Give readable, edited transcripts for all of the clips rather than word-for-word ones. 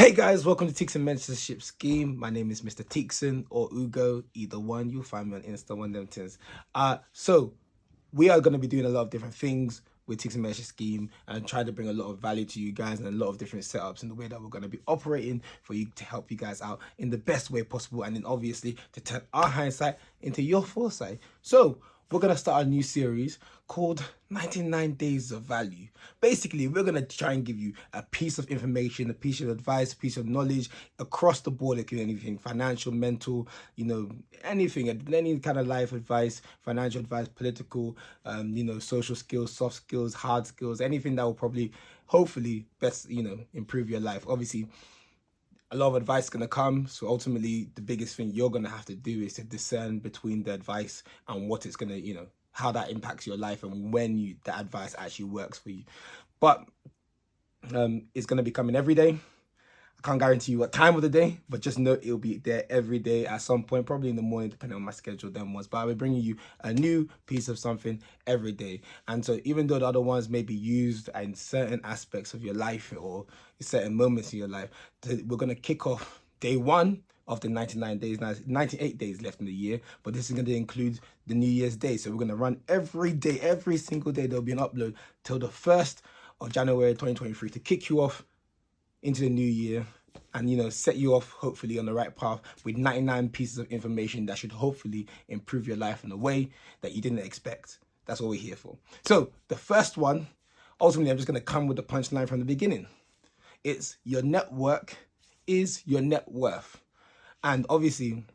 Hey guys, welcome to Tickzon Mentorship Scheme. My name is Mr. Tickzon or Ugo, either one. You'll find me on Insta, one of them things. So we are going to be doing a lot of different things with Tickzon Mentorship Scheme and trying to bring a lot of value to you guys and a lot of different setups in the way that we're going to be operating for you to help you guys out in the best way possible, and then obviously to turn our hindsight into your foresight. So we're going to start a new series called 99 Days of Value. Basically, we're going to try and give you a piece of information, a piece of advice, a piece of knowledge across the board. It can be anything, financial, mental, anything, any kind of life advice, financial advice, political, social skills, soft skills, hard skills, anything that will probably, hopefully, best, improve your life. Obviously, a lot of advice is going to come. So ultimately, the biggest thing you're going to have to do is to discern between the advice and what it's going to, how that impacts your life and when the advice actually works for you. But it's going to be coming every day. I can't guarantee you what time of the day, but just know it'll be there every day at some point, probably in the morning, depending on my schedule then was. But I'll be bringing you a new piece of something every day. And so even though the other ones may be used in certain aspects of your life or certain moments in your life, we're going to kick off day one of the 99 days. Now, 98 days left in the year, but this is going to include the New Year's Day. So we're going to run every day, every single day. There'll be an upload till the 1st of January 2023 to kick you off into the new year and set you off hopefully on the right path with 99 pieces of information that should hopefully improve your life in a way that you didn't expect. That's what we're here for. So the first one, ultimately, I'm just going to come with the punchline from the beginning. It's your network is your net worth. And obviously,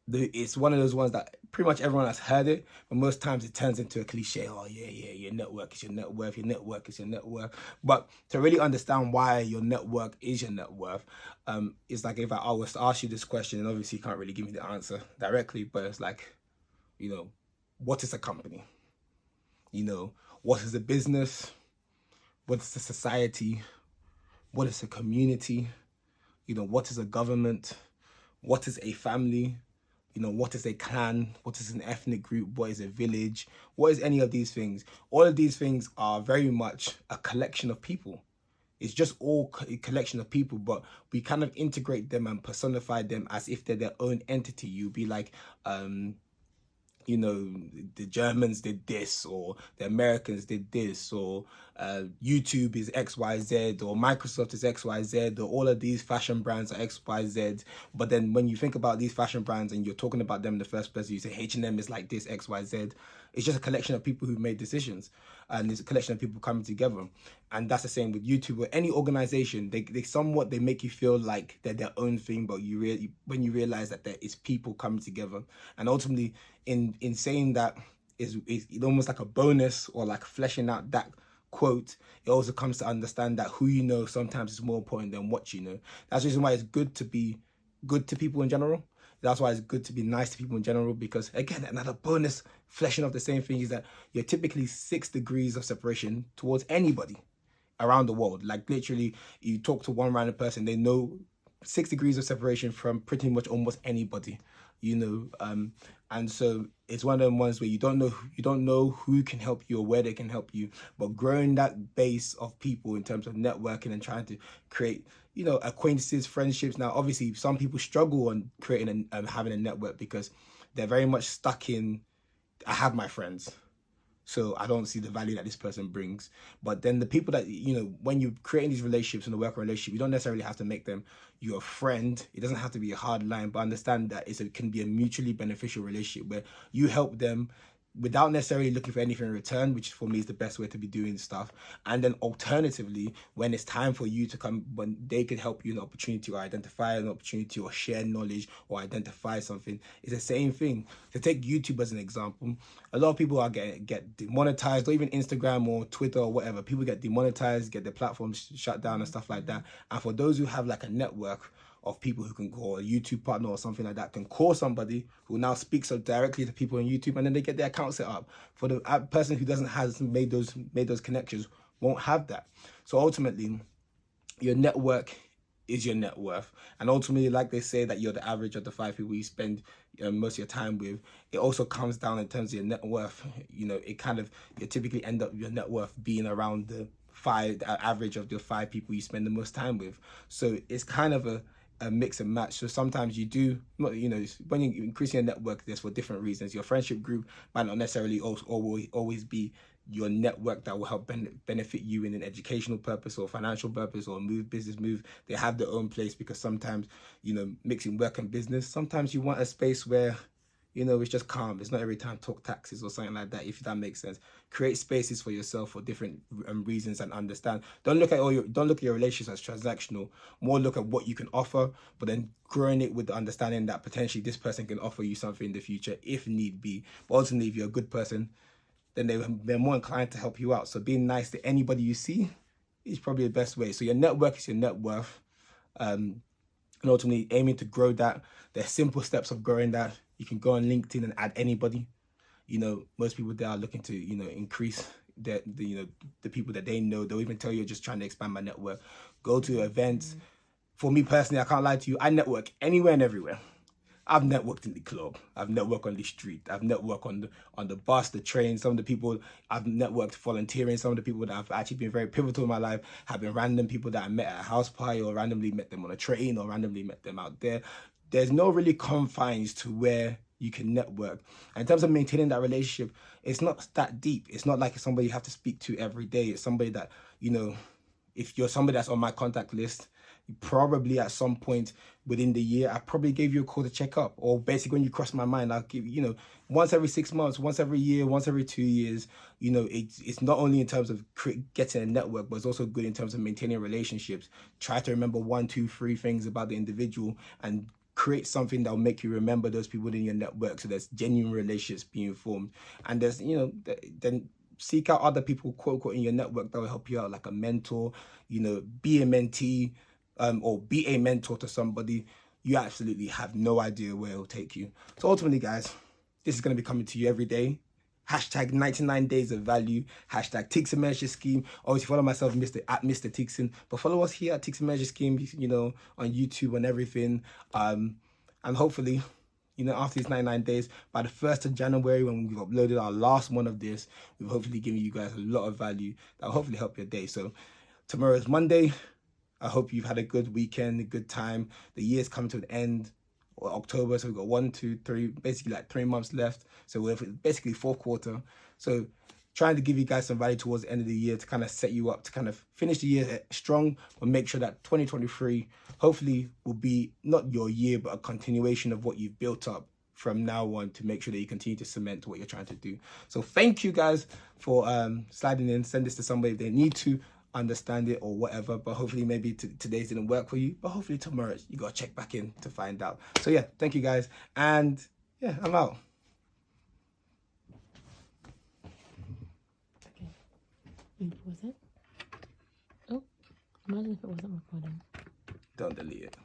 it's one of those ones that pretty much everyone has heard it, but most times it turns into a cliche. Oh, yeah, your network is your net worth, your network is your net worth. But to really understand why your network is your net worth, it's like if I was to ask you this question, and obviously you can't really give me the answer directly, but it's like, what is a company? What is a business? What is a society? What is a community? What is a government? What is a family? What is a clan? What is an ethnic group? What is a village? What is any of these things? All of these things are very much a collection of people. It's just all a collection of people, but we kind of integrate them and personify them as if they're their own entity. You'd be like, the Germans did this, or the Americans did this, or YouTube is XYZ, or Microsoft is XYZ, or all of these fashion brands are XYZ. But then when you think about these fashion brands and you're talking about them in the first place, you say H&M is like this, XYZ. It's just a collection of people who've made decisions, and it's a collection of people coming together. And that's the same with YouTube or any organization. They make you feel like they're their own thing, but when you realize that there is people coming together. And ultimately, in saying that, is almost like a bonus or like fleshing out that quote. It also comes to understand that who you know sometimes is more important than what you know. That's the reason why it's good to be good to people in general. That's why it's good to be nice to people in general, because again, another bonus fleshing of the same thing is that you're typically 6 degrees of separation towards anybody around the world. Like literally, you talk to one random person, they know 6 degrees of separation from pretty much almost anybody, and so it's one of them ones where you don't know who can help you or where they can help you, but growing that base of people in terms of networking and trying to create acquaintances, friendships. Now obviously some people struggle on creating and having a network because they're very much stuck in, I have my friends, so I don't see the value that this person brings. But then the people that, when you're creating these relationships in a work relationship, you don't necessarily have to make them your friend. It doesn't have to be a hard line, but understand that it can be a mutually beneficial relationship where you help them without necessarily looking for anything in return, which for me is the best way to be doing stuff. And then alternatively, when it's time for you to come, when they could help you an opportunity or identify an opportunity or share knowledge or identify something, it's the same thing. To take YouTube as an example, a lot of people are get demonetized, or even Instagram or Twitter or whatever. People get demonetized, get their platforms shut down and stuff like that. And for those who have like a network of people who can call a YouTube partner or something like that, can call somebody who now speaks up directly to people on YouTube, and then they get their account set up. For the person who hasn't made those connections, won't have that. So ultimately, your network is your net worth. And ultimately, like they say that you're the average of the 5 people you spend most of your time with, it also comes down in terms of your net worth. You typically end up your net worth being around the average of the 5 people you spend the most time with. So it's kind of a mix and match. So sometimes you do, you know, when you increase your network, there's for different reasons. Your friendship group might not necessarily always be your network that will help benefit you in an educational purpose or financial purpose or business move. They have their own place, because sometimes, you know, mixing work and business, sometimes you want a space where, you know, it's just calm. It's not every time talk taxes or something like that, if that makes sense. Create spaces for yourself for different reasons, and understand. Don't look at your relationships as transactional. More look at what you can offer, but then growing it with the understanding that potentially this person can offer you something in the future if need be. But ultimately, if you're a good person, then they're more inclined to help you out. So being nice to anybody you see is probably the best way. So your network is your net worth. And ultimately aiming to grow that. There's simple steps of growing that. You can go on LinkedIn and add anybody. You know, most people there are looking to, you know, increase the people that they know. They'll even tell you, just trying to expand my network. Go to events. For me personally, I can't lie to you, I network anywhere and everywhere. I've networked in the club. I've networked on the street. I've networked on the bus, the train. Some of the people I've networked volunteering. Some of the people that have actually been very pivotal in my life have been random people that I met at a house party, or randomly met them on a train, or randomly met them out there. There's no really confines to where you can network. And in terms of maintaining that relationship, it's not that deep. It's not like it's somebody you have to speak to every day. It's somebody that, you know, if you're somebody that's on my contact list, probably at some point within the year, I probably gave you a call to check up. Or basically when you cross my mind, I'll give, you know, once every 6 months, once every year, once every 2 years. You know, it's not only in terms of getting a network, but it's also good in terms of maintaining relationships. Try to remember 1, 2, 3 things about the individual, and create something that will make you remember those people in your network, so there's genuine relationships being formed. And there's, you know, then seek out other people, quote unquote, in your network that will help you out, like a mentor. You know, be a mentee, or be a mentor to somebody. You absolutely have no idea where it'll take you. So ultimately, guys, this is going to be coming to you every day. Hashtag 99 days of value. Hashtag Tickzon Mentorship Scheme. Obviously, follow myself, at Mr. Tickzon. But follow us here at Tickzon Mentorship Scheme, you know, on YouTube and everything. And hopefully, you know, after these 99 days, by the 1st of January, when we've uploaded our last one of this, we've hopefully given you guys a lot of value that will hopefully help your day. So tomorrow is Monday. I hope you've had a good weekend, a good time. The year's coming to an end. October, so we've got 1, 2, 3, basically like 3 months left. So we're basically 4th quarter. So trying to give you guys some value towards the end of the year to kind of set you up to kind of finish the year strong, but make sure that 2023 hopefully will be not your year, but a continuation of what you've built up from now on, to make sure that you continue to cement what you're trying to do. So thank you guys for sliding in. Send this to somebody if they need to understand it or whatever, but hopefully maybe today's didn't work for you, but hopefully tomorrow you gotta check back in to find out. So yeah, thank you guys, and yeah, I'm out. Okay, was it? Oh, imagine if it wasn't recording. Don't delete it.